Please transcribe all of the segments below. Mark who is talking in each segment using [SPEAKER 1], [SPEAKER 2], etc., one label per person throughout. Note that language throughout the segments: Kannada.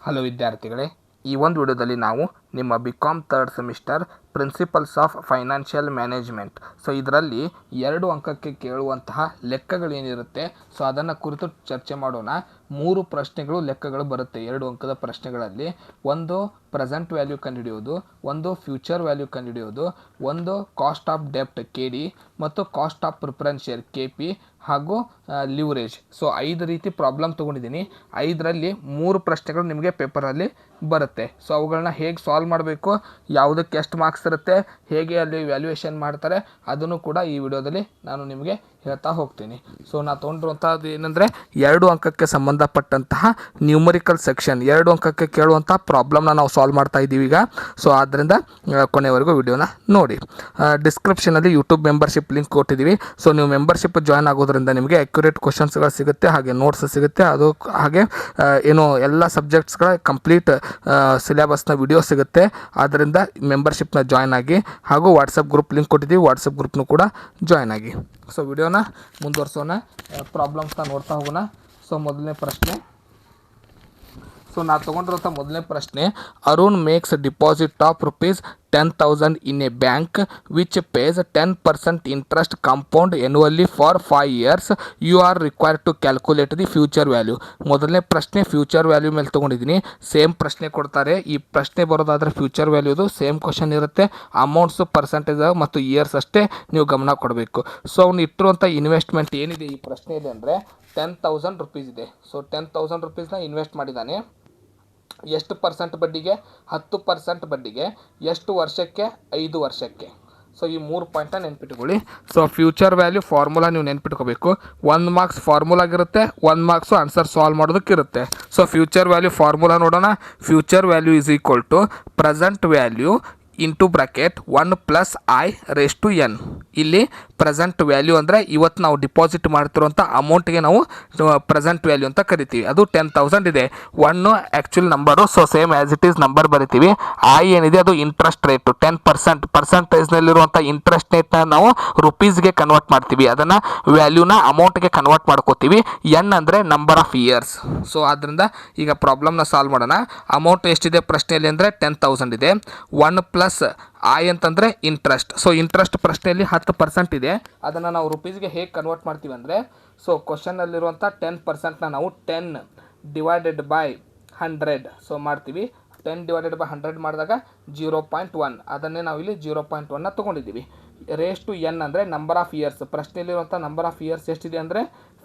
[SPEAKER 1] ಹಲೋ ವಿದ್ಯಾರ್ಥಿಗಳೇ, ಈ ಒಂದು ವಿಡಿಯೋದಲ್ಲಿ ನಾವು ನಿಮ್ಮ BCom third semester principles of financial management ಇದರಲ್ಲಿ 2 ಅಂಕಕ್ಕೆ ಕೇಳುವಂತಹ ಲೆಕ್ಕಗಳೇನಿರುತ್ತೆ ಅದನ್ನು ಕುರಿತು ಚರ್ಚೆ ಮಾಡೋಣ. 3 ಪ್ರಶ್ನೆಗಳು ಲೆಕ್ಕಗಳು ಬರುತ್ತೆ 2 ಅಂಕದ ಪ್ರಶ್ನೆಗಳಲ್ಲಿ. ಒಂದು ಪ್ರೆಸೆಂಟ್ ವ್ಯಾಲ್ಯೂ ಕಂಡುಹಿಡಿಯೋದು, ಒಂದು ಫ್ಯೂಚರ್ ವ್ಯಾಲ್ಯೂ ಕಂಡುಹಿಡಿಯೋದು, ಒಂದು ಕಾಸ್ಟ್ ಆಫ್ ಡೆಪ್ಟ್ KD ಮತ್ತು cost of preference share KP ಹಾಗೂ ಲಿವರೇಜ್. 5 ರೀತಿ ಪ್ರಾಬ್ಲಮ್ ತೊಗೊಂಡಿದ್ದೀನಿ. 5ರಲ್ಲಿ 3 ಪ್ರಶ್ನೆಗಳು ನಿಮಗೆ ಪೇಪರಲ್ಲಿ ಬರುತ್ತೆ. ಅವುಗಳನ್ನ ಹೇಗೆ ಸಾಲ್ವ್ ಮಾಡಬೇಕು, ಯಾವುದಕ್ಕೆ ಎಷ್ಟು ಮಾರ್ಕ್ಸ್ ಇರುತ್ತೆ, ಹೇಗೆ ಅಲ್ಲಿ ವ್ಯಾಲ್ಯೂಯೇಷನ್ ಮಾಡ್ತಾರೆ ಅದನ್ನು ಕೂಡ ಈ ವಿಡಿಯೋದಲ್ಲಿ ನಾನು ನಿಮಗೆ ಹೇಳ್ತಾ ಹೋಗ್ತೀನಿ. ನಾನು ತೊಗೊಂಡಿರುವಂಥದ್ದು ಏನಂದರೆ 2 ಅಂಕಕ್ಕೆ ಸಂಬಂಧಪಟ್ಟಂತಹ ನ್ಯೂಮರಿಕಲ್ ಸೆಕ್ಷನ್ 2 ಅಂಕಕ್ಕೆ ಕೇಳುವಂಥ ಪ್ರಾಬ್ಲಮ್ನ ನಾವು ಸಾಲ್ವ್ ಮಾಡ್ತಾ ಇದ್ದೀವಿ ಈಗ. ಆದ್ದರಿಂದ ಕೊನೆವರೆಗೂ ವಿಡಿಯೋನ ನೋಡಿ. ಡಿಸ್ಕ್ರಿಪ್ಷನಲ್ಲಿ ಯೂಟ್ಯೂಬ್ ಮೆಂಬರ್ಶಿಪ್ ಲಿಂಕ್ ಕೊಟ್ಟಿದ್ದೀವಿ. ನೀವು ಮೆಂಬರ್ಶಿಪ್ ಜಾಯ್ನ್ ಆಗೋದ್ರಿಂದ ನಿಮಗೆ ಅಕ್ಯುರೇಟ್ ಕ್ವಶನ್ಸ್ಗಳು ಸಿಗುತ್ತೆ, ಹಾಗೆ ನೋಟ್ಸ್ ಸಿಗುತ್ತೆ. ಅದು ಹಾಗೆ ಏನು ಎಲ್ಲ ಸಬ್ಜೆಕ್ಟ್ಸ್ಗಳ ಕಂಪ್ಲೀಟ್ ಸಿಲೆಬಸ್ನ ವಿಡಿಯೋ ಸಿಗುತ್ತೆ. ಆದ್ದರಿಂದ ಮೆಂಬರ್ಶಿಪ್ನ ಜಾಯ್ನ್ ಆಗಿ, ಹಾಗೂ ವಾಟ್ಸಪ್ ಗ್ರೂಪ್ ಲಿಂಕ್ ಕೊಟ್ಟಿದ್ದೀವಿ, ವಾಟ್ಸಪ್ ಗ್ರೂಪ್ನು ಕೂಡ ಜಾಯ್ನ್ ಆಗಿ. ವಿಡಿಯೋನ ಮುಂದುವರ್ಸೋಣ, ಪ್ರಾಬ್ಲಮ್ಸ್ನ ನೋಡ್ತಾ ಹೋಗೋಣ. ಮೊದಲನೇ ಪ್ರಶ್ನೆ. ನಾನು ತೊಗೊಂಡಿರೋಂಥ ಮೊದಲನೇ ಪ್ರಶ್ನೆ, Arun makes deposit of ₹10,000 in a bank which pays 10% interest compound annually for 5 years. You are required to calculate the future value. ಮೊದಲನೇ ಪ್ರಶ್ನೆ ಫ್ಯೂಚರ್ ವ್ಯಾಲ್ಯೂ ಮೇಲೆ ತೊಗೊಂಡಿದ್ದೀನಿ. ಸೇಮ್ ಪ್ರಶ್ನೆ ಕೊಡ್ತಾರೆ. ಈ ಪ್ರಶ್ನೆ ಬರೋದಾದರೆ ಫ್ಯೂಚರ್ ವ್ಯಾಲ್ಯೂದು ಸೇಮ್ ಕ್ವಶನ್ ಇರುತ್ತೆ. ಅಮೌಂಟ್ಸು ಪರ್ಸೆಂಟೇಜ್ ಮತ್ತು ಇಯರ್ಸ್ ಅಷ್ಟೇ ನೀವು ಗಮನ ಕೊಡಬೇಕು. ಅವ್ನು ಇಟ್ಟಿರುವಂಥ ಇನ್ವೆಸ್ಟ್ಮೆಂಟ್ ಏನಿದೆ ಈ ಪ್ರಶ್ನೆಯಲ್ಲಿ ಅಂದರೆ ₹10,000 ಇದೆ. ₹10,000 ಇನ್ವೆಸ್ಟ್ ಮಾಡಿದ್ದಾನೆ. ಎಷ್ಟು ಪರ್ಸೆಂಟ್ ಬಡ್ಡಿಗೆ? 10% ಬಡ್ಡಿಗೆ. ಎಷ್ಟು ವರ್ಷಕ್ಕೆ? 5 ವರ್ಷಕ್ಕೆ. ಈ 3 ಪಾಯಿಂಟ್ನ ನೆನ್ಪಿಟ್ಕೊಳ್ಳಿ. ಫ್ಯೂಚರ್ ವ್ಯಾಲ್ಯೂ ಫಾರ್ಮುಲಾ ನೀವು ನೆನ್ಪಿಟ್ಕೋಬೇಕು. 1 ಮಾರ್ಕ್ಸ್ ಫಾರ್ಮುಲಾಗಿರುತ್ತೆ, 1 ಮಾರ್ಕ್ಸ್ ಆನ್ಸರ್ ಸಾಲ್ವ್ ಮಾಡೋದಕ್ಕಿರುತ್ತೆ. ಫ್ಯೂಚರ್ ವ್ಯಾಲ್ಯೂ ಫಾರ್ಮುಲಾ ನೋಡೋಣ. Future value is equal to present value into bracket 1 + i⁻n. ಇಲ್ಲಿ ಪ್ರೆಸೆಂಟ್ ವ್ಯಾಲ್ಯೂ ಅಂದರೆ ಇವತ್ತು ನಾವು ಡಿಪಾಸಿಟ್ ಮಾಡ್ತಿರುವಂಥ ಅಮೌಂಟ್ಗೆ ನಾವು ಪ್ರೆಸೆಂಟ್ ವ್ಯಾಲ್ಯೂ ಅಂತ ಕರಿತೀವಿ. ಅದು 10,000 ಇದೆ. 1 actual number, same as it is number ಬರಿತೀವಿ. ಐ ಏನಿದೆ ಅದು ಇಂಟ್ರೆಸ್ಟ್ ರೇಟು 10%. ಪರ್ಸೆಂಟೇಜ್ನಲ್ಲಿರುವಂಥ ಇಂಟ್ರೆಸ್ಟ್ ರೇಟ್ನ ನಾವು ರುಪೀಸ್ಗೆ ಕನ್ವರ್ಟ್ ಮಾಡ್ತೀವಿ. ಅದನ್ನು ವ್ಯಾಲ್ಯೂನ ಅಮೌಂಟ್ಗೆ ಕನ್ವರ್ಟ್ ಮಾಡ್ಕೋತೀವಿ. ಎನ್ ಅಂದರೆ ನಂಬರ್ ಆಫ್ ಇಯರ್ಸ್. ಆದ್ದರಿಂದ ಈಗ ಪ್ರಾಬ್ಲಮ್ನ ಸಾಲ್ವ್ ಮಾಡೋಣ. ಅಮೌಂಟ್ ಎಷ್ಟಿದೆ ಪ್ರಶ್ನೆಯಲ್ಲಿ ಅಂದರೆ 10,000 ಇದೆ. 1 + i ಅಂತಂದರೆ ಇಂಟ್ರೆಸ್ಟ್. ಇಂಟ್ರೆಸ್ಟ್ ಪ್ರಶ್ನೆಯಲ್ಲಿ 10% ಇದೆ. ಅದನ್ನು ನಾವು ರುಪೀಸ್ಗೆ ಹೇಗೆ ಕನ್ವರ್ಟ್ ಮಾಡ್ತೀವಿ ಅಂದರೆ ಕ್ವಶನಲ್ಲಿರುವಂಥ 10%ನ ನಾವು 10 / 100 ಮಾಡ್ತೀವಿ. 10 / 100 ಮಾಡಿದಾಗ 0.1. ಅದನ್ನೇ ನಾವು ಇಲ್ಲಿ 0.1ನ ತೊಗೊಂಡಿದ್ದೀವಿ. ⁻n ಅಂದರೆ ನಂಬರ್ ಆಫ್ ಇಯರ್ಸ್. ಪ್ರಶ್ನೆಯಲ್ಲಿರುವಂಥ ನಂಬರ್ ಆಫ್ ಇಯರ್ಸ್ ಎಷ್ಟಿದೆ ಅಂದರೆ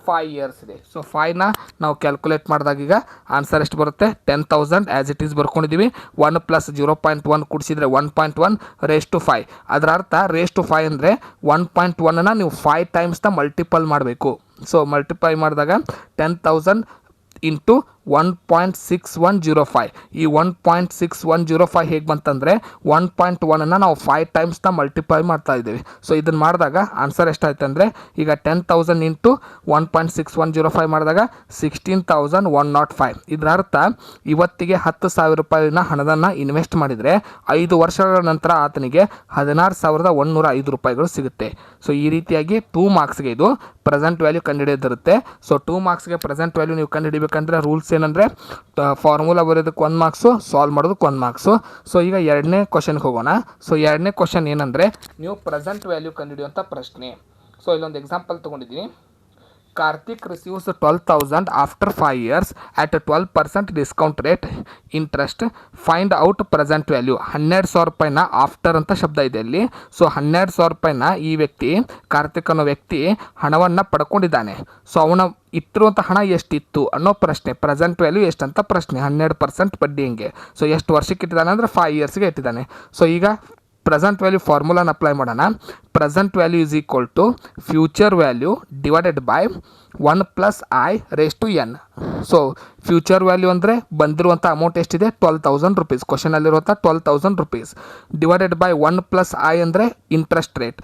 [SPEAKER 1] 5 years ಇದೆ. 5ನ ನಾವು ಕ್ಯಾಲ್ಕುಲೇಟ್ ಮಾಡಿದಾಗ ಈಗ ಆನ್ಸರ್ ಎಷ್ಟು ಬರುತ್ತೆ? 10,000 ಆ್ಯಸ್ ಇಟ್ ಈಸ್ ಬರ್ಕೊಂಡಿದ್ದೀವಿ. 1 + 0.1 ಕೂಡಿಸಿದರೆ 1.1 ⁻5. ಅದರ ಅರ್ಥ ⁻5 ಅಂದರೆ 1.1ನ ನೀವು 5 ಟೈಮ್ಸ್ನ ಮಲ್ಟಿಪಲ್ ಮಾಡಬೇಕು. ಮಲ್ಟಿಪ್ಲೈ ಮಾಡಿದಾಗ 10,000 ಇಂಟು 1.6105. ಈ 1.6105 ಹೇಗೆ ಬಂತಂದರೆ 1.1ನ್ನು ನಾವು 5 ಟೈಮ್ಸ್ನ ಮಲ್ಟಿಪ್ಲೈ ಮಾಡ್ತಾ ಇದ್ದೀವಿ. ಇದನ್ನು ಮಾಡಿದಾಗ ಆನ್ಸರ್ ಎಷ್ಟಾಯ್ತು ಅಂದರೆ ಈಗ 10,000 ಇಂಟು 1.6105 ಮಾಡಿದಾಗ 16,105. ಇದರ ಅರ್ಥ ಇವತ್ತಿಗೆ ₹10,000 ಹಣದನ್ನು ಇನ್ವೆಸ್ಟ್ ಮಾಡಿದರೆ 5 ವರ್ಷಗಳ ನಂತರ ಆತನಿಗೆ ₹16,105 ಸಿಗುತ್ತೆ. ಈ ರೀತಿಯಾಗಿ 2 ಮಾರ್ಕ್ಸ್ಗೆ ಇದು ಪ್ರೆಸೆಂಟ್ ವ್ಯಾಲ್ಯೂ ಕಂಡುಹಿಡಿಯೋದಿರುತ್ತೆ. 2 ಮಾರ್ಕ್ಸ್ಗೆ ಪ್ರೆಸೆಂಟ್ ವ್ಯಾಲ್ಯೂ ನೀವು ಕಂಡುಹಿಡಿಬೇಕಂದ್ರೆ ರೂಲ್ಸ್ ಏನಂದರೆ ಫಾರ್ಮುಲಾ ಬರೆಯೋದಕ್ಕೆ 1 ಮಾರ್ಕ್ಸು, ಸಾಲ್ವ್ ಮಾಡೋದಕ್ಕೆ 1 ಮಾರ್ಕ್ಸು. ಈಗ 2ನೇ ಕ್ವಶನ್ಗೆ ಹೋಗೋಣ. 2ನೇ ಕ್ವಶನ್ ಏನಂದರೆ ನೀವು ಪ್ರೆಸೆಂಟ್ ವ್ಯಾಲ್ಯೂ ಕಂಡುಹಿಡಿಯುವಂಥ ಪ್ರಶ್ನೆ. ಇಲ್ಲೊಂದು ಎಕ್ಸಾಂಪಲ್ ತೊಗೊಂಡಿದ್ದೀನಿ. Karthik receives 12,000 after 5 years at 12% discount rate interest. Find out present value. ₹12,000 after ಅಂತ ಶಬ್ದ ಇದೆ ಅಲ್ಲಿ. ₹12,000 ಈ ವ್ಯಕ್ತಿ, ಕಾರ್ತಿಕ್ ಅನ್ನೋ ವ್ಯಕ್ತಿ ಹಣವನ್ನು ಪಡ್ಕೊಂಡಿದ್ದಾನೆ. ಅವನ ಇಟ್ಟಿರುವಂಥ ಹಣ ಎಷ್ಟಿತ್ತು ಅನ್ನೋ ಪ್ರಶ್ನೆ. ಪ್ರೆಸೆಂಟ್ ವ್ಯಾಲ್ಯೂ ಎಷ್ಟಂತ ಪ್ರಶ್ನೆ. 12% ಬಡ್ಡಿ ಹೆಂಗೆ. ಎಷ್ಟು ವರ್ಷಕ್ಕೆ ಇಟ್ಟಿದ್ದಾನೆ ಅಂದರೆ 5 yearsಗೆ ಇಟ್ಟಿದ್ದಾನೆ. ಈಗ ಪ್ರೆಸೆಂಟ್ ವ್ಯಾಲ್ಯೂ ಫಾರ್ಮುಲಾನ ಅಪ್ಲೈ ಮಾಡೋಣ. Present value is equal to future value divided by 1 + i⁻n. Future value ಅಂದರೆ ಬಂದಿರುವಂಥ ಅಮೌಂಟ್ ಎಷ್ಟಿದೆ? ₹12,000. ಕ್ವಶನಲ್ಲಿರುವಂಥ ₹12,000 ಡಿವೈಡೆಡ್ ಬೈ 1 + i ಅಂದರೆ ಇಂಟ್ರೆಸ್ಟ್ ರೇಟ್.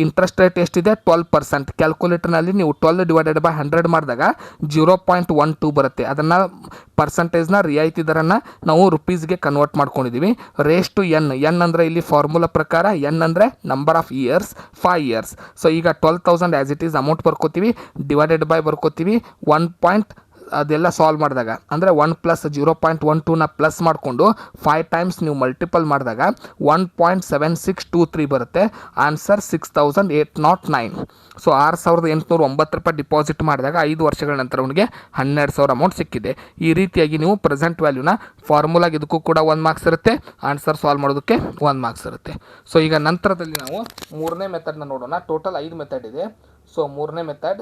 [SPEAKER 1] ಇಂಟ್ರೆಸ್ಟ್ ರೇಟ್ ಎಷ್ಟಿದೆ? 12%. ಕ್ಯಾಲ್ಕುಲೇಟರ್ನಲ್ಲಿ ನೀವು 12 / 100 ಮಾಡಿದಾಗ 0.12 ಬರುತ್ತೆ. ಅದನ್ನು ಪರ್ಸೆಂಟೇಜ್ನ ರಿಯಾಯಿತಿ ದರನ್ನು ನಾವು ರುಪೀಸ್ಗೆ ಕನ್ವರ್ಟ್ ಮಾಡ್ಕೊಂಡಿದ್ದೀವಿ. ⁻n ಅಂದರೆ ಇಲ್ಲಿ ಫಾರ್ಮುಲಾ ಪ್ರಕಾರ n ಅಂದರೆ ನಂಬರ್ ಆಫ್ ಇಯರ್ಸ್, 5 years. ಈಗ 12,000 ಆ್ಯಸ್ ಇಟ್ ಈಸ್ ಅಮೌಂಟ್ ಬರ್ಕೋತೀವಿ, ಡಿವೈಡೆಡ್ ಬೈ ಬರ್ಕೋತೀವಿ 1. ಅದೆಲ್ಲ ಸಾಲ್ವ್ ಮಾಡಿದಾಗ ಅಂದರೆ 1 + 0.12ನ ಪ್ಲಸ್ ಮಾಡಿಕೊಂಡು 5 ಟೈಮ್ಸ್ ನೀವು ಮಲ್ಟಿಪಲ್ ಮಾಡಿದಾಗ 1.7623 ಬರುತ್ತೆ. ಆನ್ಸರ್ 6809. ಸೊ 6809 ರೂಪಾಯಿ ಡಿಪಾಸಿಟ್ ಮಾಡಿದಾಗ 5 ವರ್ಷಗಳ ನಂತರ ಅವನಿಗೆ 12,000 ಅಮೌಂಟ್ ಸಿಕ್ಕಿದೆ. ಈ ರೀತಿಯಾಗಿ ನೀವು ಪ್ರೆಸೆಂಟ್ ವ್ಯಾಲ್ಯೂನ ಫಾರ್ಮುಲಾಗೆ ಇದಕ್ಕೂ ಕೂಡ 1 ಮಾರ್ಕ್ಸ್ ಇರುತ್ತೆ, ಆನ್ಸರ್ ಸಾಲ್ವ್ ಮಾಡೋದಕ್ಕೆ 1 ಮಾರ್ಕ್ಸ್ ಇರುತ್ತೆ. ಸೊ ಈಗ ನಂತರದಲ್ಲಿ ನಾವು ಮೂರನೇ ಮೆಥಡ್ನ ನೋಡೋಣ. ಟೋಟಲ್ 5 ಮೆಥಡ್ ಇದೆ. ಸೊ ಮೂರನೇ method,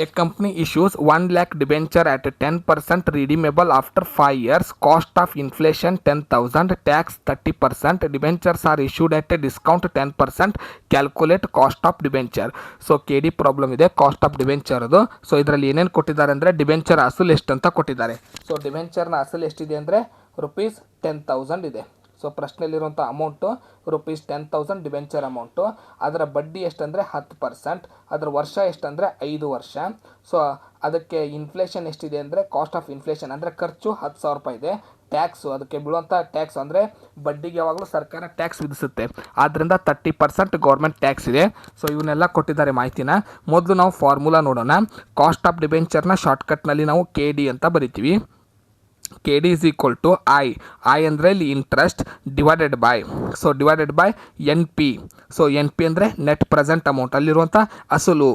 [SPEAKER 1] a company issues 1 lakh debenture at 10% redeemable after 5 years, cost of inflation 10,000, tax 30%, debentures are issued at a discount 10%, calculate cost of debenture. So KD problem ಇದೆ, ಕಾಸ್ಟ್ ಆಫ್ ಡಿಬೆಂಚರ್ದು. ಸೊ ಇದರಲ್ಲಿ ಏನೇನು ಕೊಟ್ಟಿದ್ದಾರೆ ಅಂದರೆ ಡಿಬೆಂಚರ್ ಅಸಲು ಎಷ್ಟು ಅಂತ ಕೊಟ್ಟಿದ್ದಾರೆ. ಸೊ ಡಿಬೆಂಚರ್ನ ಅಸಲು ಎಷ್ಟಿದೆ ಅಂದರೆ ₹10,000 ಇದೆ. ಸೊ ಪ್ರಶ್ನೆಯಲ್ಲಿರುವಂಥ ಅಮೌಂಟು ₹10,000 ಡಿಬೆಂಚರ್ ಅಮೌಂಟು. ಅದರ ಬಡ್ಡಿ ಎಷ್ಟಂದರೆ 10%, ಅದರ ವರ್ಷ ಎಷ್ಟಂದರೆ 5 ವರ್ಷ. ಸೊ ಅದಕ್ಕೆ ಇನ್ಫ್ಲೇಷನ್ ಎಷ್ಟಿದೆ ಅಂದರೆ ಕಾಸ್ಟ್ ಆಫ್ ಇನ್ಫ್ಲೇಷನ್ ಅಂದರೆ ಖರ್ಚು ₹10,000 ಇದೆ. ಟ್ಯಾಕ್ಸು, ಅದಕ್ಕೆ ಬೀಳುವಂಥ ಟ್ಯಾಕ್ಸ್ ಅಂದರೆ ಬಡ್ಡಿಗೆ ಯಾವಾಗಲೂ ಸರ್ಕಾರ ಟ್ಯಾಕ್ಸ್ ವಿಧಿಸುತ್ತೆ, ಆದ್ದರಿಂದ 30% ಗೌರ್ಮೆಂಟ್ ಟ್ಯಾಕ್ಸ್ ಇದೆ. ಸೊ ಇವನ್ನೆಲ್ಲ ಕೊಟ್ಟಿದ್ದಾರೆ ಮಾಹಿತಿನ. ಮೊದಲು ನಾವು ಫಾರ್ಮುಲಾ ನೋಡೋಣ. ಕಾಸ್ಟ್ ಆಫ್ ಡಿಬೆಂಚರ್ನ ಶಾರ್ಟ್ಕಟ್ನಲ್ಲಿ ನಾವು KD ಅಂತ ಬರಿತೀವಿ. KD is equal to I ಅಂದರೆ ಇಲ್ಲಿ interest divided by, so divided by NP. So NP ಅಂದರೆ ನೆಟ್ ಪ್ರೆಸೆಂಟ್ ಅಮೌಂಟ್, ಅಲ್ಲಿರುವಂಥ ಅಸಲು.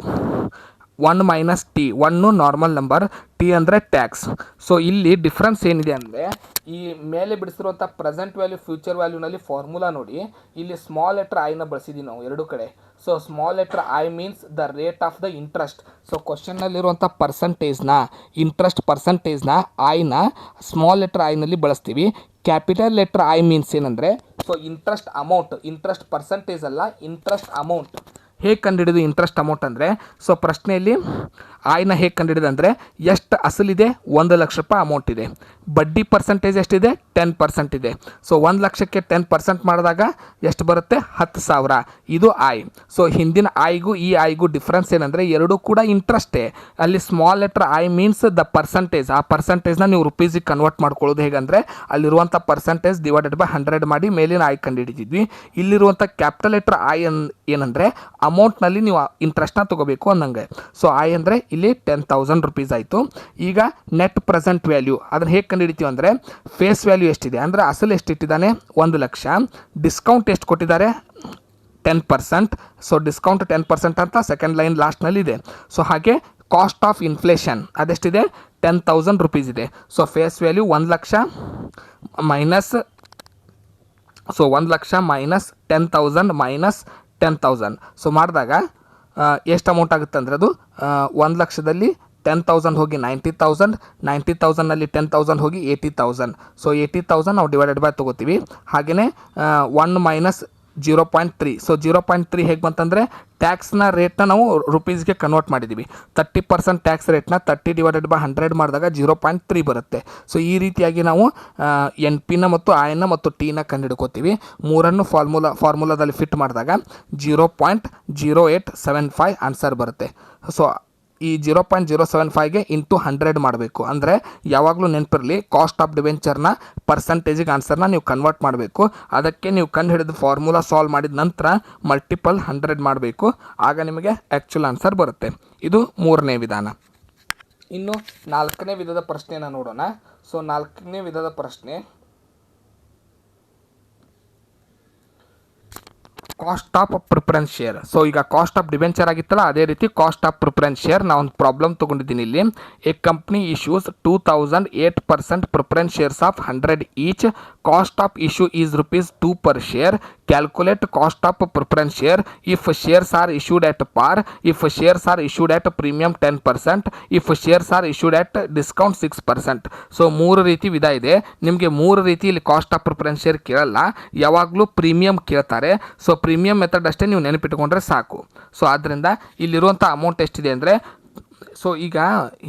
[SPEAKER 1] 1 minus T, 1 normal number, T ಅಂದರೆ ಟ್ಯಾಕ್ಸ್. ಸೊ ಇಲ್ಲಿ ಡಿಫ್ರೆನ್ಸ್ ಏನಿದೆ ಅಂದರೆ ಈ ಮೇಲೆ ಬಿಡಿಸಿರುವಂಥ ಪ್ರೆಸೆಂಟ್ ವ್ಯಾಲ್ಯೂ ಫ್ಯೂಚರ್ ವ್ಯಾಲ್ಯೂನಲ್ಲಿ ಫಾರ್ಮುಲಾ ನೋಡಿ, ಇಲ್ಲಿ ಸ್ಮಾಲ್ ಲೆಟರ್ ಐನ ಬಳಸಿದ್ದೀವಿ ನಾವು ಎರಡು ಕಡೆ. So small letter I means the rate of the interest. So ಕ್ವಶನ್ನಲ್ಲಿರುವಂಥ ಪರ್ಸಂಟೇಜ್ನ, ಇಂಟ್ರೆಸ್ಟ್ ಪರ್ಸಂಟೇಜ್ನ ಐನ ಸ್ಮಾಲ್ ಲೆಟರ್ ಐನಲ್ಲಿ ಬಳಸ್ತೀವಿ. ಕ್ಯಾಪಿಟಲ್ ಲೆಟರ್ ಐ ಮೀನ್ಸ್ ಏನಂದರೆ so interest amount, interest percentage ಅಲ್ಲ, ಇಂಟ್ರೆಸ್ಟ್ ಅಮೌಂಟ್. ಹೇಗೆ ಕಂಡುಹಿಡಿದು ಇಂಟ್ರೆಸ್ಟ್ ಅಮೌಂಟ್ ಅಂದರೆ, ಸೊ ಪ್ರಶ್ನೆಯಲ್ಲಿ ಆಯ್ನ ಹೇಗೆ ಕಂಡುಹಿಡಿದು ಅಂದರೆ ಎಷ್ಟು ಅಸಲಿದೆ, ₹1,00,000 ಅಮೌಂಟ್ ಇದೆ. ಬಡ್ಡಿ ಪರ್ಸಂಟೇಜ್ ಎಷ್ಟಿದೆ, 10% ಇದೆ. ಸೊ 1,00,000ಕ್ಕೆ 10% ಮಾಡಿದಾಗ ಎಷ್ಟು ಬರುತ್ತೆ, 10,000. ಇದು ಐ. ಸೊ ಹಿಂದಿನ ಐಗೂ ಈ ಐಗೂ ಡಿಫ್ರೆನ್ಸ್ ಏನಂದರೆ ಎರಡೂ ಕೂಡ ಇಂಟ್ರೆಸ್ಟೇ. ಅಲ್ಲಿ small letter I means the percentage, ಆ ಪರ್ಸಂಟೇಜ್ನ ನೀವು ರುಪೀಸಿಗೆ ಕನ್ವರ್ಟ್ ಮಾಡ್ಕೊಳ್ಳೋದು ಹೇಗಂದರೆ ಅಲ್ಲಿರುವಂಥ ಪರ್ಸಂಟೇಜ್ ಡಿವೈಡೆಡ್ ಬೈ 100 ಮಾಡಿ ಮೇಲಿನ ಐ ಕಂಡುಹಿಡಿದಿದ್ವಿ. ಇಲ್ಲಿರುವಂಥ ಕ್ಯಾಪಿಟಲ್ ಲೆಟರ್ ಐ ಏನಂದರೆ ಅಮೌಂಟ್ನಲ್ಲಿ ನೀವು ಇಂಟ್ರೆಸ್ಟ್ನ ತೊಗೋಬೇಕು ಅನ್ನಂಗೆ. ಸೊ ಐ ಅಂದರೆ ಇಲ್ಲಿ ₹10,000 ಆಯಿತು. ಈಗ ನೆಟ್ ಪ್ರೆಸೆಂಟ್ ವ್ಯಾಲ್ಯೂ ಅದನ್ನು ಹೇಗೆ ಕಂಡುಹಿಡಿತೀವಿ ಅಂದರೆ ಫೇಸ್ ವ್ಯಾಲ್ಯೂ ಎಷ್ಟಿದೆ ಅಂದರೆ ಅಸಲು ಎಷ್ಟು ಇಟ್ಟಿದ್ದಾನೆ, 1,00,000. ಡಿಸ್ಕೌಂಟ್ ಎಷ್ಟು ಕೊಟ್ಟಿದ್ದಾರೆ, 10%. ಸೊ ಡಿಸ್ಕೌಂಟ್ 10% ಅಂತ ಸೆಕೆಂಡ್ ಲೈನ್ ಲಾಸ್ಟ್ನಲ್ಲಿದೆ. ಸೊ ಹಾಗೆ ಕಾಸ್ಟ್ ಆಫ್ ಇನ್ಫ್ಲೇಷನ್ ಅದೆಷ್ಟಿದೆ, ₹10,000 ಇದೆ. So face value 1,00,000 minus, so 1,00,000 minus 10,000 minus 10,000. So ಮಾಡಿದಾಗ ಎಷ್ಟು ಅಮೌಂಟ್ ಆಗುತ್ತೆ ಅಂದರೆ ಅದು 1,00,000ದಲ್ಲಿ 10,000 ಹೋಗಿ 90,000, 90,000ನಲ್ಲಿ 10,000 ಹೋಗಿ 80,000. ಸೊ 80,000 ನಾವು ಡಿವೈಡೆಡ್ ಬೈ ತೊಗೋತೀವಿ. ಹಾಗೆಯೇ 1 ಮೈನಸ್ 0.3. ಸೊ 0.3 ಹೇಗೆ ಬಂತಂದರೆ ಟ್ಯಾಕ್ಸ್ನ ರೇಟ್ನ ನಾವು ರುಪೀಸ್ಗೆ ಕನ್ವರ್ಟ್ ಮಾಡಿದ್ದೀವಿ. 30% ಟ್ಯಾಕ್ಸ್ ರೇಟ್ನ 30 ಡಿವೈಡೆಡ್ ಬೈ 100 ಮಾಡಿದಾಗ 0.3 ಬರುತ್ತೆ. ಸೊ ಈ ರೀತಿಯಾಗಿ ನಾವು NPನ ಮತ್ತು ಐನ ಮತ್ತು Tನ ಕಂಡುಹಿಡ್ಕೋತೀವಿ. ಮೂರನ್ನು ಫಾರ್ಮುಲಾದಲ್ಲಿ ಫಿಟ್ ಮಾಡಿದಾಗ 0.0875 ಆನ್ಸರ್ ಬರುತ್ತೆ. ಸೊ ಈ 0.075ಗೆ ಇಂಟು 100 ಮಾಡಬೇಕು. ಅಂದರೆ ಯಾವಾಗಲೂ ನೆನಪಿರಲಿ, ಕಾಸ್ಟ್ ಆಫ್ ಡಿಬೆಂಚರ್ನ ಪರ್ಸಂಟೇಜಿಗೆ ಆನ್ಸರ್ನ ನೀವು ಕನ್ವರ್ಟ್ ಮಾಡಬೇಕು. ಅದಕ್ಕೆ ನೀವು ಕಂಡು ಹಿಡಿದು ಫಾರ್ಮುಲಾ ಸಾಲ್ವ್ ಮಾಡಿದ ನಂತರ ಮಲ್ಟಿಪಲ್ 100 ಮಾಡಬೇಕು, ಆಗ ನಿಮಗೆ ಆ್ಯಕ್ಚುಲ್ ಆನ್ಸರ್ ಬರುತ್ತೆ. ಇದು ಮೂರನೇ ವಿಧಾನ. ಇನ್ನು 4ನೇ ವಿಧದ ಪ್ರಶ್ನೆಯನ್ನು ನೋಡೋಣ. ಸೊ 4ನೇ ವಿಧದ ಪ್ರಶ್ನೆ, cost of preference share. So ಈಗ ಕಾಸ್ಟ್ ಆಫ್ ಡಿಬೆಂಚರ್ ಆಗಿತ್ತಲ್ಲ, ಅದೇ ರೀತಿ ಕಾಸ್ಟ್ ಆಫ್ ಪ್ರಿಫರೆನ್ಸ್ ಶೇರ್. ನಾವು ಒಂದು ಪ್ರಾಬ್ಲಮ್ ತೊಗೊಂಡಿದ್ದೀನಿ ಇಲ್ಲಿ. A company issues 2,008% preference shares of 100 each. Cost of issue is ₹2 per share. Calculate cost of preference share if shares are issued at par, if shares are issued at premium 10%, if shares are issued at discount 6%. So 3 ರೀತಿ ವಿಧ ಇದೆ. ನಿಮಗೆ 3 ರೀತಿ ಇಲ್ಲಿ ಕಾಸ್ಟ್ ಆಫ್ ಪ್ರಿಫರೆನ್ಸ್ ಶೇರ್ ಕೇಳಲ್ಲ, ಯಾವಾಗಲೂ ಪ್ರೀಮಿಯಂ ಕೇಳ್ತಾರೆ. ಸೊ ಪ್ರೀಮಿಯಂ ಮೆಥಡ್ ಅಷ್ಟೇ ನೀವು ನೆನಪಿಟ್ಕೊಂಡ್ರೆ ಸಾಕು. ಸೊ ಆದ್ದರಿಂದ ಇಲ್ಲಿರುವಂಥ ಅಮೌಂಟ್ ಎಷ್ಟಿದೆ ಅಂದರೆ, ಸೊ ಈಗ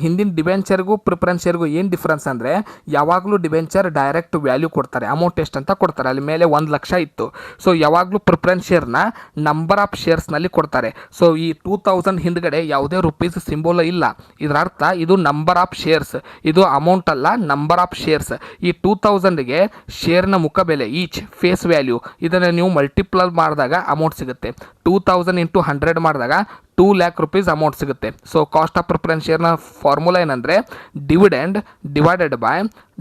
[SPEAKER 1] ಹಿಂದಿನ ಡಿಬೆಂಚರ್ಗೂ ಪ್ರಿಫರೆನ್ಸ್ ಶೇರ್ಗೂ ಏನು ಡಿಫ್ರೆನ್ಸ್ ಅಂದರೆ, ಯಾವಾಗಲೂ ಡಿಬೆಂಚರ್ ಡೈರೆಕ್ಟ್ ವ್ಯಾಲ್ಯೂ ಕೊಡ್ತಾರೆ, ಅಮೌಂಟ್ ಎಷ್ಟು ಅಂತ ಕೊಡ್ತಾರೆ. ಅಲ್ಲಿ ಮೇಲೆ 1,00,000 ಇತ್ತು. ಸೊ ಯಾವಾಗಲೂ ಪ್ರಿಫರೆನ್ಸ್ ಶೇರ್ನ ನಂಬರ್ ಆಫ್ ಶೇರ್ಸ್ನಲ್ಲಿ ಕೊಡ್ತಾರೆ. ಸೊ ಈ 2,000 ಹಿಂದ್ಗಡೆ ಯಾವುದೇ ರುಪೀಸ್ ಸಿಂಬೋಲ್ ಇಲ್ಲ. ಇದರ ಅರ್ಥ ಇದು ನಂಬರ್ ಆಫ್ ಶೇರ್ಸ್, ಇದು ಅಮೌಂಟ್ ಅಲ್ಲ, ನಂಬರ್ ಆಫ್ ಶೇರ್ಸ್. ಈ 2,000ಗೆ ಶೇರ್ನ ಮುಖ ಬೆಲೆ ಈಚ್ ಫೇಸ್ ವ್ಯಾಲ್ಯೂ ಇದನ್ನು ನೀವು ಮಲ್ಟಿಪ್ಲೈ ಮಾಡಿದಾಗ ಅಮೌಂಟ್ ಸಿಗುತ್ತೆ. 2,000 ಇಂಟು 100 ಮಾಡಿದಾಗ 2 ಲ್ಯಾಕ್ ರುಪೀಸ್ ಅಮೌಂಟ್ ಸಿಗುತ್ತೆ. ಸೊ ಕಾಸ್ಟ್ ಆಫ್ ಪ್ರಿಫರೆನ್ಸ್ ಶೇರ್ನ ಫಾರ್ಮುಲಾ ಏನಂದರೆ dividend divided by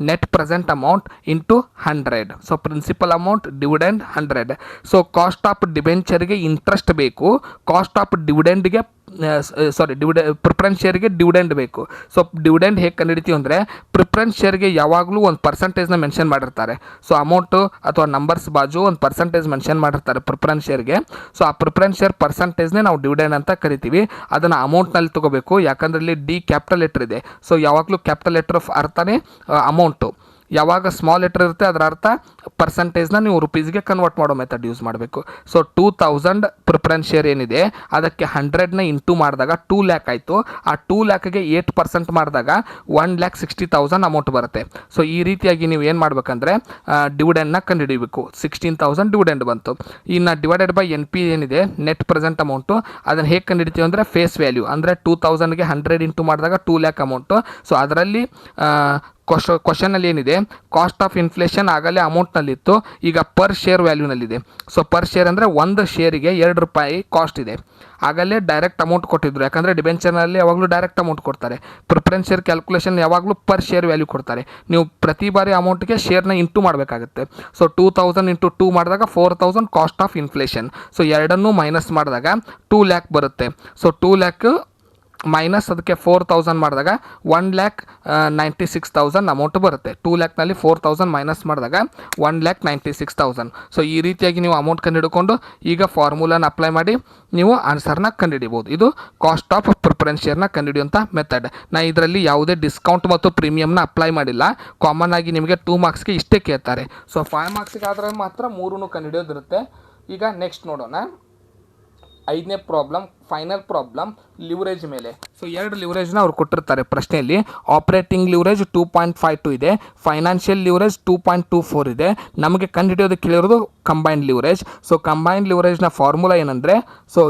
[SPEAKER 1] net present amount into 100. So principal amount dividend 100. So cost of ಡಿಬೆಂಚರ್ಗೆ ಇಂಟ್ರೆಸ್ಟ್ ಬೇಕು, ಕಾಸ್ಟ್ ಆಫ್ ಡಿವಿಡೆಂಡ್ಗೆ ಪ್ರಿಫರೆನ್ಸ್ ಶೇರ್ಗೆ ಡಿವಿಡೆಂಡ್ ಬೇಕು. ಸೊ ಡಿವಿಡೆಂಡ್ ಹೇಗೆ ಕಂಡುಹಿಡಿತೀವಿ ಅಂದರೆ ಪ್ರಿಫರೆನ್ಸ್ ಶೇರ್ಗೆ ಯಾವಾಗಲೂ ಒಂದು ಪರ್ಸೆಂಟೇಜ್ನ ಮೆನ್ಷನ್ ಮಾಡಿರ್ತಾರೆ. ಸೊ ಅಮೌಂಟು ಅಥವಾ ನಂಬರ್ಸ್ ಬಾಜು ಒಂದು ಪರ್ಸೆಂಟೇಜ್ ಮೆನ್ಷನ್ ಮಾಡಿರ್ತಾರೆ ಪ್ರಿಫರೆನ್ಸ್ ಶೇರ್ಗೆ. ಸೊ ಆ ಪ್ರಿಫರೆನ್ಸ್ ಶೇರ್ ಪರ್ಸೆಂಟೇಜ್ನೇ ನಾವು ಡಿವಿಡೆಂಡ್ ಅಂತ ಕರಿತೀವಿ. ಅದನ್ನು ಅಮೌಂಟ್ನಲ್ಲಿ ತೊಗೋಬೇಕು, ಯಾಕಂದರೆ ಇಲ್ಲಿ ಡಿ ಕ್ಯಾಪಿಟಲ್ ಲೆಟರ್ ಇದೆ. ಸೊ ಯಾವಾಗಲೂ ಕ್ಯಾಪಿಟಲ್ ಲೆಟರ್ ಆಫ್ ಅರ್ಥನೇ ಅಮೌಂಟು. ಯಾವಾಗ ಸ್ಮಾಲ್ ಲೆಟರ್ ಇರುತ್ತೆ ಅದರ ಅರ್ಥ ಪರ್ಸೆಂಟೇಜ್ನ ನೀವು ರುಪೀಸ್ಗೆ ಕನ್ವರ್ಟ್ ಮಾಡೋ ಮೆಥಡ್ ಯೂಸ್ ಮಾಡಬೇಕು. ಸೊ 2000 ಪ್ರಿಫರೆನ್ಸ್ ಶೇರ್ ಏನಿದೆ ಅದಕ್ಕೆ 100ನ ಇಂಟು ಮಾಡಿದಾಗ 2 ಲ್ಯಾಕ್ ಆಯಿತು. ಆ 2 ಲ್ಯಾಕ್ಗೆ 8% ಮಾಡಿದಾಗ 1,60,000 ಅಮೌಂಟ್ ಬರುತ್ತೆ. ಸೊ ಈ ರೀತಿಯಾಗಿ ನೀವು ಏನು ಮಾಡಬೇಕಂದ್ರೆ ಡಿವಿಡೆಂಡ್ನ ಕಂಡುಹಿಡಿಯಬೇಕು. 16,000 ಡಿವಿಡೆಂಡ್ ಬಂತು. ಇನ್ನು ಡಿವೈಡೆಡ್ ಬೈ ಎನ್ ಪಿ ಏನಿದೆ ನೆಟ್ ಪ್ರೆಸೆಂಟ್ ಅಮೌಂಟು, ಅದನ್ನು ಹೇಗೆ ಕಂಡುಹಿಡಿತೀವಿ ಅಂದರೆ ಫೇಸ್ ವ್ಯಾಲ್ಯೂ ಅಂದರೆ 2000ಗೆ 100 ಇಂಟು ಮಾಡಿದಾಗ 2 ಲ್ಯಾಕ್ ಅಮೌಂಟು. ಸೊ ಅದರಲ್ಲಿ ಕ್ವಶನಲ್ಲಿ ಏನಿದೆ ಕಾಸ್ಟ್ ಆಫ್ ಇನ್ಫ್ಲೇಷನ್ ಆಗಲೇ ಅಮೌಂಟ್ನಲ್ಲಿತ್ತು, ಈಗ ಪರ್ ಶೇರ್ ವ್ಯಾಲ್ಯೂನಲ್ಲಿದೆ. ಸೊ ಪರ್ ಶೇರ್ ಅಂದರೆ ಒಂದು ಶೇರಿಗೆ 2 ರೂಪಾಯಿ ಕಾಸ್ಟ್ ಇದೆ. ಆಗಲೇ ಡೈರೆಕ್ಟ್ ಅಮೌಂಟ್ ಕೊಟ್ಟಿದ್ರು, ಯಾಕಂದರೆ ಡಿಬೆಂಚರ್ನಲ್ಲಿ ಯಾವಾಗಲೂ ಡೈರೆಕ್ಟ್ ಅಮೌಂಟ್ ಕೊಡ್ತಾರೆ. ಪ್ರಿಫರೆನ್ಸ್ ಶೇರ್ ಕ್ಯಾಲ್ಕುಲೇಷನ್ ಯಾವಾಗಲೂ ಪರ್ ಶೇರ್ ವ್ಯಾಲ್ಯೂ ಕೊಡ್ತಾರೆ. ನೀವು ಪ್ರತಿ ಬಾರಿ ಅಮೌಂಟ್ಗೆ ಶೇರ್ನ ಇಂಟು ಮಾಡಬೇಕಾಗುತ್ತೆ. ಸೊ 2000 ಇಂಟು 2 ಮಾಡಿದಾಗ 4000 ಕಾಸ್ಟ್ ಆಫ್ ಇನ್ಫ್ಲೇಷನ್. ಸೊ ಎರಡನ್ನೂ ಮೈನಸ್ ಮಾಡಿದಾಗ 2 ಲ್ಯಾಕ್ ಬರುತ್ತೆ. ಸೊ 2 ಲ್ಯಾಕ್ ಮೈನಸ್ ಅದಕ್ಕೆ 4000 ಮಾಡಿದಾಗ 1,96,000 ಅಮೌಂಟ್ ಬರುತ್ತೆ. 2 ಲ್ಯಾಕ್ನಲ್ಲಿ 4000 ಮೈನಸ್ ಮಾಡಿದಾಗ 1,96,000. ಸೊ ಈ ರೀತಿಯಾಗಿ ನೀವು ಅಮೌಂಟ್ ಕಂಡುಹಿಡ್ಕೊಂಡು ಈಗ ಫಾರ್ಮುಲಾನ ಅಪ್ಲೈ ಮಾಡಿ ನೀವು ಆನ್ಸರ್ನ ಕಂಡುಹಿಡಿಬೋದು. ಇದು ಕಾಸ್ಟ್ ಆಫ್ ಪ್ರಿಫರೆನ್ಸ್ ಶೇರ್ನ ಕಂಡುಹಿಡಿಯುವಂಥ ಮೆಥಡ್. ನಾನು ಇದರಲ್ಲಿ ಯಾವುದೇ ಡಿಸ್ಕೌಂಟ್ ಮತ್ತು ಪ್ರೀಮಿಯಮ್ನ ಅಪ್ಲೈ ಮಾಡಿಲ್ಲ. ಕಾಮನ್ ಆಗಿ ನಿಮಗೆ 2 ಮಾರ್ಕ್ಸ್ಗೆ ಇಷ್ಟೇ ಕೇಳ್ತಾರೆ. ಸೊ 5 ಮಾರ್ಕ್ಸ್ಗೆ ಆದರೆ ಮಾತ್ರ 3 ಕಂಡುಹಿಡಿಯೋದಿರುತ್ತೆ. ಈಗ ನೆಕ್ಸ್ಟ್ ನೋಡೋಣ. 5ನೇ ಪ್ರಾಬ್ಲಮ್, ಫೈನಲ್ ಪ್ರಾಬ್ಲಮ್ ಲಿವರೇಜ್ ಮೇಲೆ. ಸೊ 2 ಲಿವರೇಜ್ನ ಅವ್ರು ಕೊಟ್ಟಿರ್ತಾರೆ ಪ್ರಶ್ನೆಯಲ್ಲಿ. ಆಪರೇಟಿಂಗ್ ಲಿವರೇಜ್ 2.52 ಇದೆ, ಫೈನಾನ್ಷಿಯಲ್ ಲಿವರೇಜ್ 2.24 ಇದೆ. ನಮಗೆ ಕಂಡುಹಿಡಿಯೋದಕ್ಕೆ ಕೇಳಿರೋದು ಕಂಬೈನ್ಡ್ ಲಿವರೇಜ್. ಸೊ ಕಂಬೈನ್ಡ್ ಲಿವರೇಜ್ನ ಫಾರ್ಮುಲಾ ಏನಂದರೆ, ಸೊ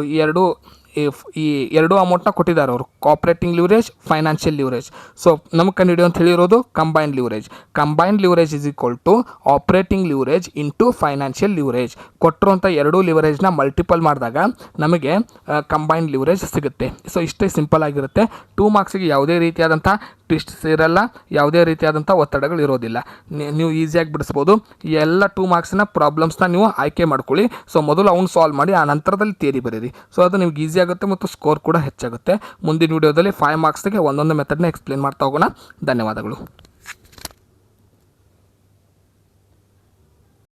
[SPEAKER 1] ಈ ಎರಡು ಅಮೌಂಟ್ನ ಕೊಟ್ಟಿದ್ದಾರೆ ಅವರು, operating leverage, financial leverage. So ನಮಗೆ ಕಂಡುಹಿಡಿಯೋ ಅಂತ ಹೇಳಿರೋದು combined leverage. Combined leverage is equal to operating leverage into financial leverage. ಕೊಟ್ಟಿರುವಂಥ 2 ಲಿವರೇಜ್ನ ಮಲ್ಟಿಪಲ್ ಮಾಡಿದಾಗ ನಮಗೆ ಕಂಬೈನ್ಡ್ ಲಿವರೇಜ್ ಸಿಗುತ್ತೆ. ಸೊ ಇಷ್ಟೇ ಸಿಂಪಲ್ ಆಗಿರುತ್ತೆ. 2 ಮಾರ್ಕ್ಸಿಗೆ ಯಾವುದೇ ರೀತಿಯಾದಂಥ ಟ್ವಿಸ್ಟ್ಸ್ ಇರಲ್ಲ, ಯಾವುದೇ ರೀತಿಯಾದಂಥ ಒತ್ತಡಗಳು ಇರೋದಿಲ್ಲ. ನೀವು ಈಸಿಯಾಗಿ ಬಿಡಿಸ್ಬೋದು. ಎಲ್ಲ 2 ಮಾರ್ಕ್ಸ್ನ ಪ್ರಾಬ್ಲಮ್ಸ್ನ ನೀವು ಆಯ್ಕೆ ಮಾಡ್ಕೊಳ್ಳಿ. ಸೊ ಮೊದಲು ಅವ್ನು ಸಾಲ್ವ್ ಮಾಡಿ ಆ ನಂತರದಲ್ಲಿ ಥಿಯರಿ ಬರೀರಿ. ಸೊ ಅದು ನಿಮ್ಗೆ ಈಸಿ ಆಗುತ್ತೆ ಮತ್ತು ಸ್ಕೋರ್ ಕೂಡ ಹೆಚ್ಚಾಗುತ್ತೆ. ಮುಂದಿನ ವಿಡಿಯೋದಲ್ಲಿ 5 ಮಾರ್ಕ್ಸ್ಗೆ ಒಂದೊಂದು ಮೆಥಡ್ನ ಎಕ್ಸ್ಪ್ಲೇನ್ ಮಾಡ್ತಾ ಹೋಗೋಣ. ಧನ್ಯವಾದಗಳು.